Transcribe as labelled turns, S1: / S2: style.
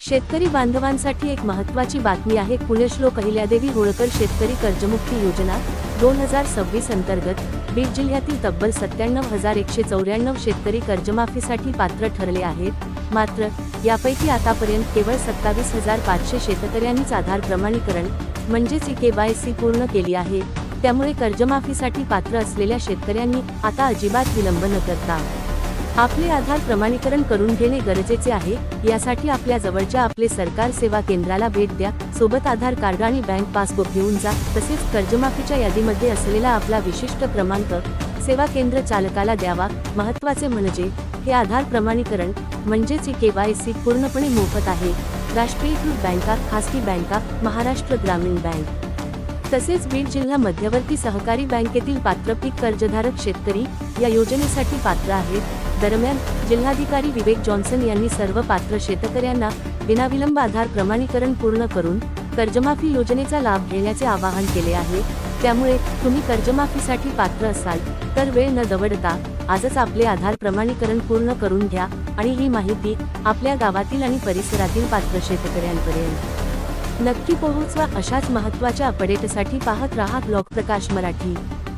S1: शेतकरी बांधवांसाठी एक महत्त्वाची बातमी आहे। पुण्यश्लोक अहिल्यादेवी होळकर शेतकरी कर्जमुक्ती योजना 2026 अंतर्गत बीड जिल्ह्यातील तब्बल 97,194 शेतकरी कर्जमाफीसाठी पात्र ठरले आहेत। मात्र यापैकी आतापर्यंत केवळ 27,500 शेतकऱ्यांनीच आधार प्रमाणीकरण म्हणजेच KYC पूर्ण केली आहे। त्यामुळे कर्जमाफीसाठी पात्र असलेल्या शेतकऱ्यांनी आता अजिबात विलंब न करता आपले आधार प्रमाणीकरण करून घेणे गरजेचे आहे। यासाठी आपल्या जवळच्या आपले सरकार सेवा केंद्राला भेट द्या, सोबत आधार कार्ड आणि बँक पासबुक घेऊन जा। तसेच कर्जमाफीच्या यादीमध्ये असलेला आपला विशिष्ट क्रमांक सेवा केंद्र चालकाला द्यावा। महत्त्वाचे म्हणजे हे आधार प्रमाणीकरण म्हणजेच KYC पूर्णपणे मोफत आहे। राष्ट्रीयकृत बँका, खासगी बँका, महाराष्ट्र ग्रामीण बँक तसेच बीड जिल्हा मध्यवर्ती सहकारी बँकेतील पात्र पीक कर्जधारक शेतकरी या योजनेसाठी पात्र आहेत। दरम्यान जिल्हाधिकारी विवेक जॉन्सन यांनी सर्व पात्र शेतकऱ्यांना विनाविलंब आधार प्रमाणीकरण पूर्ण करून कर्जमाफी योजनेचा लाभ घेण्याचे आवाहन केले आहे। त्यामुळे तुम्ही कर्जमाफीसाठी पात्र असाल तर वेळ न दवडता आजच आपले आधार प्रमाणीकरण पूर्ण करून घ्या आणि ही माहिती आपल्या गावातील आणि परिसरातील पात्र शेतकऱ्यांपर्यंत नक्की पोहोचवा। अशाच महत्त्वाच्या अपडेटसाठी पाहत रहा ब्लॉग प्रकाश मराठी।